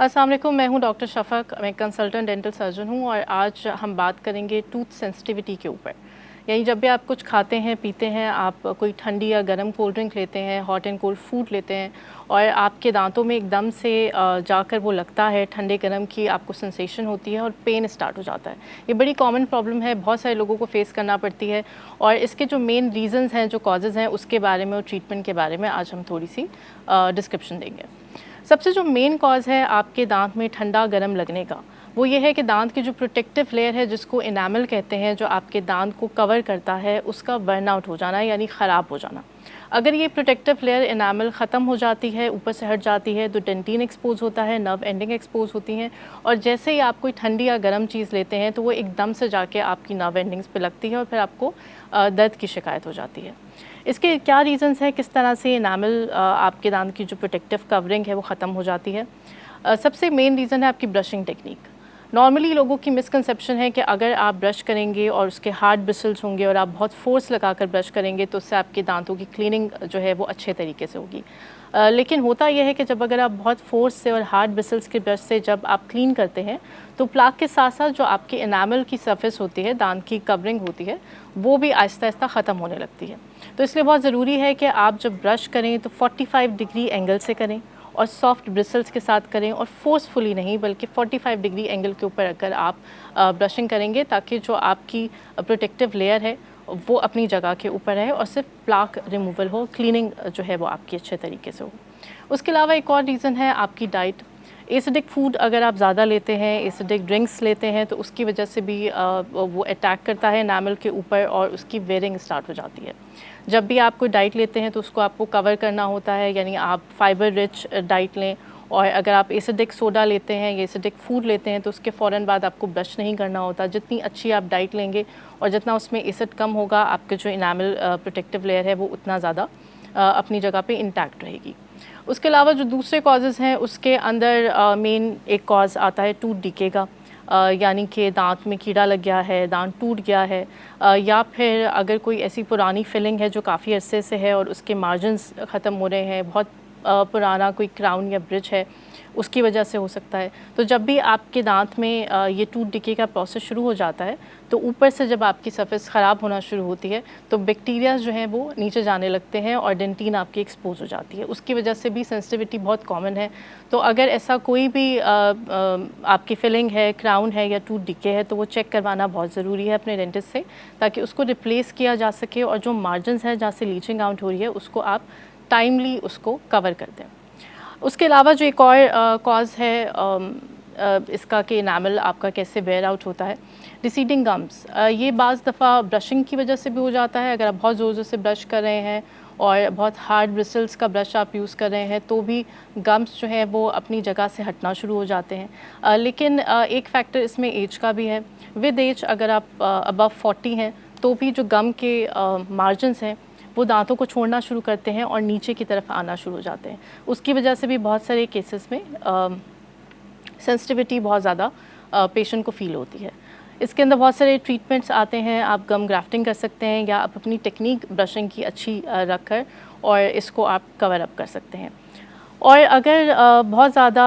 अस्सलाम वालेकुम, मैं हूं डॉक्टर शफ़क़, मैं कंसल्टेंट डेंटल सर्जन हूं और आज हम बात करेंगे टूथ सेंसिटिविटी के ऊपर। यानी जब भी आप कुछ खाते हैं, पीते हैं, आप कोई ठंडी या गर्म कोल्ड ड्रिंक लेते हैं, हॉट एंड कोल्ड फूड लेते हैं और आपके दांतों में एकदम से जाकर वो लगता है ठंडे गर्म की आपको सेंसेशन होती है और पेन स्टार्ट हो जाता है। ये बड़ी कॉमन प्रॉब्लम है, बहुत सारे लोगों को फेस करना पड़ती है और इसके जो मेन रीज़न्स हैं, जो कॉजेज़ हैं, उसके बारे में और ट्रीटमेंट के बारे में आज हम थोड़ी सी डिस्क्रिप्शन देंगे। सबसे जो मेन कॉज़ है आपके दांत में ठंडा गरम लगने का, वो ये है कि दांत की जो प्रोटेक्टिव लेयर है, जिसको इनामल कहते हैं, जो आपके दांत को कवर करता है, उसका बर्न आउट हो जाना यानी ख़राब हो जाना। अगर ये प्रोटेक्टिव लेयर इनामल ख़त्म हो जाती है, ऊपर से हट जाती है, तो डेंटिन एक्सपोज होता है, नर्व एंडिंग एक्सपोज होती हैं और जैसे ही आप कोई ठंडी या गर्म चीज़ लेते हैं तो वो एकदम से जाके आपकी नर्व एंडिंग्स पे लगती है और फिर आपको दर्द की शिकायत हो जाती है। इसके क्या रीज़न्स हैं, किस तरह से इनामल आपके दांत की जो प्रोटेक्टिव कवरिंग है वो ख़त्म हो जाती है। सबसे मेन रीज़न है आपकी ब्रशिंग टेक्निक। नॉर्मली लोगों की मिसकंसेप्शन है कि अगर आप ब्रश करेंगे और उसके हार्ड ब्रिसल्स होंगे और आप बहुत फोर्स लगाकर ब्रश करेंगे तो उससे आपके दांतों की क्लीनिंग जो है वो अच्छे तरीके से होगी। लेकिन होता यह है कि जब अगर आप बहुत फोर्स से और हार्ड ब्रिसल्स के ब्रश से जब आप क्लीन करते हैं तो प्लाक के साथ साथ जो आपकी एनामल की सरफेस होती है, दांत की कवरिंग होती है, वो भी आहिस्ता आहिस्ता ख़त्म होने लगती है। तो इसलिए बहुत ज़रूरी है कि आप जब ब्रश करें तो 45 डिग्री एंगल से करें और सॉफ्ट ब्रिसल्स के साथ करें और फोर्सफुली नहीं बल्कि 45 डिग्री एंगल के ऊपर अगर आप ब्रशिंग करेंगे ताकि जो आपकी प्रोटेक्टिव लेयर है वो अपनी जगह के ऊपर रहे और सिर्फ प्लाक रिमूवल हो, क्लीनिंग जो है वो आपकी अच्छे तरीके से हो। उसके अलावा एक और रीज़न है आपकी डाइट। एसिडिक फूड अगर आप ज़्यादा लेते हैं, एसिडिक ड्रिंक्स लेते हैं तो उसकी वजह से भी वो अटैक करता है एनामल के ऊपर और उसकी वेयरिंग स्टार्ट हो जाती है। जब भी आप कोई डाइट लेते हैं तो उसको आपको कवर करना होता है, यानी आप फाइबर रिच डाइट लें और अगर आप एसिडिक सोडा लेते हैं या एसिडिक फूड लेते हैं तो उसके फ़ौरन बाद आपको ब्रश नहीं करना होता। जितनी अच्छी आप डाइट लेंगे और जितना उसमें एसिड कम होगा, आपके जो इनामल प्रोटेक्टिव लेयर है वो उतना ज़्यादा अपनी जगह पे इंटैक्ट रहेगी। उसके अलावा जो दूसरे कॉजेज़ हैं उसके अंदर मेन एक कॉज़ आता है टूथ डीके का, यानी कि दांत में कीड़ा लग गया है, दांत टूट गया है, या फिर अगर कोई ऐसी पुरानी फिलिंग है जो काफ़ी अरसे से है और उसके मार्जिन्स ख़त्म हो रहे हैं, बहुत पुराना कोई क्राउन या ब्रिज है, उसकी वजह से हो सकता है। तो जब भी आपके दांत में ये टूथ डिके का प्रोसेस शुरू हो जाता है तो ऊपर से जब आपकी सरफेस ख़राब होना शुरू होती है तो बैक्टीरिया जो हैं वो नीचे जाने लगते हैं और डेंटिन आपकी एक्सपोज हो जाती है। उसकी वजह से भी सेंसिटिविटी बहुत कॉमन है। तो अगर ऐसा कोई भी आपकी फिलिंग है, क्राउन है या टूथ डिके है तो वो चेक करवाना बहुत ज़रूरी है अपने डेंटिस्ट से, ताकि उसको रिप्लेस किया जा सके और जो मार्जिन्स हैं जहाँ से लीचिंग आउट हो रही है उसको आप टाइमली उसको कवर कर दें। उसके अलावा जो एक और कॉज़ है इसका कि इनामल आपका कैसे वेयर आउट होता है, रिसीडिंग गम्स। ये बाज़ दफ़ा ब्रशिंग की वजह से भी हो जाता है। अगर आप बहुत ज़ोर ज़ोर से ब्रश कर रहे हैं और बहुत हार्ड ब्रिसल्स का ब्रश आप यूज़ कर रहे हैं तो भी गम्स जो है वो अपनी जगह से हटना शुरू हो जाते हैं। लेकिन एक फैक्टर इसमें एज का भी है। विद एज अगर आप अबव 40 हैं तो भी जो गम के मार्जिन्स हैं वो दांतों को छोड़ना शुरू करते हैं और नीचे की तरफ आना शुरू हो जाते हैं। उसकी वजह से भी बहुत सारे केसेस में सेंसिटिविटी बहुत ज़्यादा पेशेंट को फ़ील होती है। इसके अंदर बहुत सारे ट्रीटमेंट्स आते हैं। आप गम ग्राफ्टिंग कर सकते हैं या आप अपनी टेक्निक ब्रशिंग की अच्छी रख कर और इसको आप कवर अप कर सकते हैं। और अगर बहुत ज़्यादा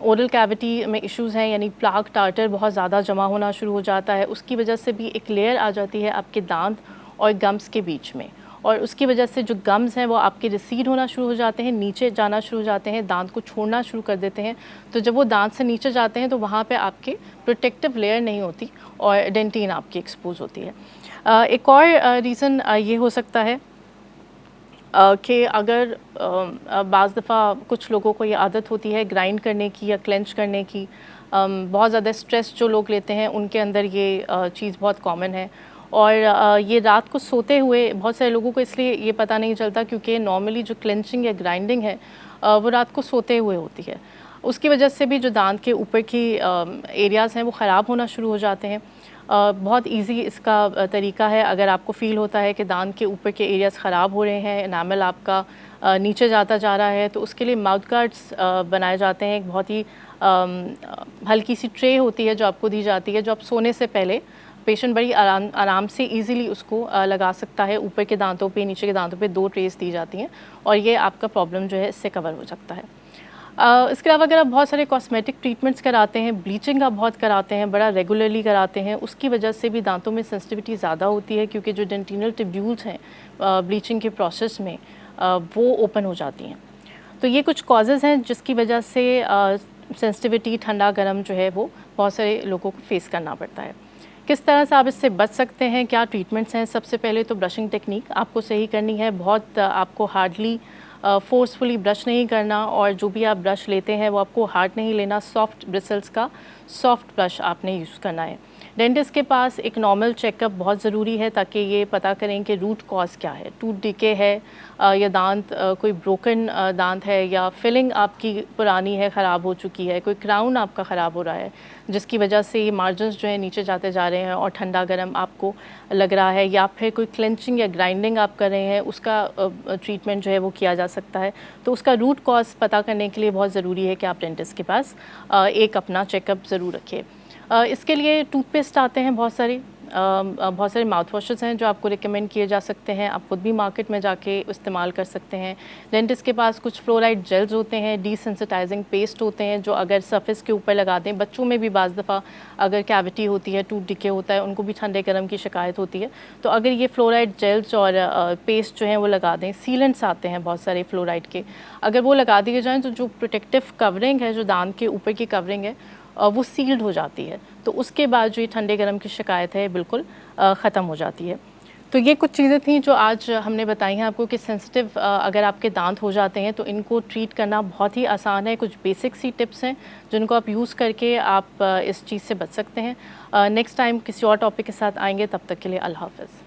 ओरल कैविटी में इश्यूज़ हैं, यानी प्लाक टार्टर बहुत ज़्यादा जमा होना शुरू हो जाता है, उसकी वजह से भी एक लेयर आ जाती है आपके दांत और गम्स के बीच में और उसकी वजह से जो गम्स हैं वो आपके रिसीड होना शुरू हो जाते हैं, नीचे जाना शुरू हो जाते हैं, दांत को छोड़ना शुरू कर देते हैं। तो जब वो दांत से नीचे जाते हैं तो वहाँ पे आपके प्रोटेक्टिव लेयर नहीं होती और डेंटिन आपकी एक्सपोज होती है। एक और रीज़न ये हो सकता है कि अगर बाज़ दफ़ा कुछ लोगों को ये आदत होती है ग्राइंड करने की या क्लेंच करने की, बहुत ज़्यादा स्ट्रेस जो लोग लेते हैं उनके अंदर ये चीज़ बहुत कॉमन है और ये रात को सोते हुए बहुत सारे लोगों को इसलिए ये पता नहीं चलता क्योंकि नॉर्मली जो क्लेंचिंग या ग्राइंडिंग है वो रात को सोते हुए होती है। उसकी वजह से भी जो दांत के ऊपर की एरियाज़ हैं वो ख़राब होना शुरू हो जाते हैं। बहुत इजी इसका तरीका है, अगर आपको फ़ील होता है कि दांत के ऊपर के एरियाज़ ख़राब हो रहे हैं, एनामल आपका नीचे जाता जा रहा है, तो उसके लिए माउथ गार्ड्स बनाए जाते हैं। एक बहुत ही हल्की सी ट्रे होती है जो आपको दी जाती है, जो आप सोने से पहले पेशेंट बड़ी आराम से इजीली उसको लगा सकता है। ऊपर के दांतों पे, नीचे के दांतों पे 2 ट्रेस दी जाती हैं और ये आपका प्रॉब्लम जो है इससे कवर हो सकता है। इसके अलावा अगर आप बहुत सारे कॉस्मेटिक ट्रीटमेंट्स कराते हैं, ब्लीचिंग आप बहुत कराते हैं, बड़ा रेगुलरली कराते हैं, उसकी वजह से भी दांतों में सेंसिटिविटी ज़्यादा होती है, क्योंकि जो डेंटिनल ट्यूब्यूल्स हैं ब्लीचिंग के प्रोसेस में वो ओपन हो जाती हैं। तो ये कुछ कॉजेज़ हैं जिसकी वजह से सेंसिटिविटी, ठंडा गर्म जो है वो बहुत सारे लोगों को फेस करना पड़ता है। किस तरह से आप इससे बच सकते हैं, क्या ट्रीटमेंट्स हैं? सबसे पहले तो ब्रशिंग टेक्निक आपको सही करनी है। बहुत आपको हार्डली फोर्सफुली ब्रश नहीं करना, और जो भी आप ब्रश लेते हैं वो आपको हार्ड नहीं लेना। सॉफ्ट ब्रिसल्स का सॉफ्ट ब्रश आपने यूज़ करना है। डेंटिस्ट के पास एक नॉर्मल चेकअप बहुत ज़रूरी है, ताकि ये पता करें कि रूट कॉज क्या है। टूथ डिके है या दांत कोई ब्रोकन दांत है, या फिलिंग आपकी पुरानी है, ख़राब हो चुकी है, कोई क्राउन आपका ख़राब हो रहा है जिसकी वजह से ये मार्जिन्स जो है नीचे जाते जा रहे हैं और ठंडा गर्म आपको लग रहा है, या फिर कोई क्लेंचिंग या ग्राइंडिंग आप कर रहे हैं, उसका ट्रीटमेंट जो है वो किया जा सकता है। तो उसका रूट कॉज पता करने के लिए बहुत ज़रूरी है कि आप डेंटिस्ट के पास एक अपना चेकअप ज़रूर रखिए। इसके लिए टूथपेस्ट आते हैं बहुत सारे माउथ वॉशेस हैं जो आपको रिकमेंड किए जा सकते हैं। आप खुद भी मार्केट में जाके इस्तेमाल कर सकते हैं। डेंटिस्ट के पास कुछ फ्लोराइड जेल्स होते हैं, डिसेंसिटाइजिंग पेस्ट होते हैं, जो अगर सरफेस के ऊपर लगा दें, बच्चों में भी बाज़ दफ़ा अगर कैविटी होती है, टूथ डिके होता है, उनको भी ठंडे गर्म की शिकायत होती है। तो अगर ये फ्लोराइड जेल्स और पेस्ट जो हैं वो लगा दें, सीलेंट्स आते हैं बहुत सारे फ्लोराइड के, अगर वो लगा दिए जाएँ तो जो प्रोटेक्टिव कवरिंग है, जो दांत के ऊपर की कवरिंग है, वो सील्ड हो जाती है। तो उसके बाद जो ये ठंडे गर्म की शिकायत है बिल्कुल ख़त्म हो जाती है। तो ये कुछ चीज़ें थी जो आज हमने बताई हैं आपको कि सेंसिटिव अगर आपके दांत हो जाते हैं तो इनको ट्रीट करना बहुत ही आसान है। कुछ बेसिक सी टिप्स हैं जिनको आप यूज़ करके आप इस चीज़ से बच सकते हैं। नेक्स्ट टाइम किसी और टॉपिक के साथ आएंगे, तब तक के लिए अल्लाह हाफ़िज़।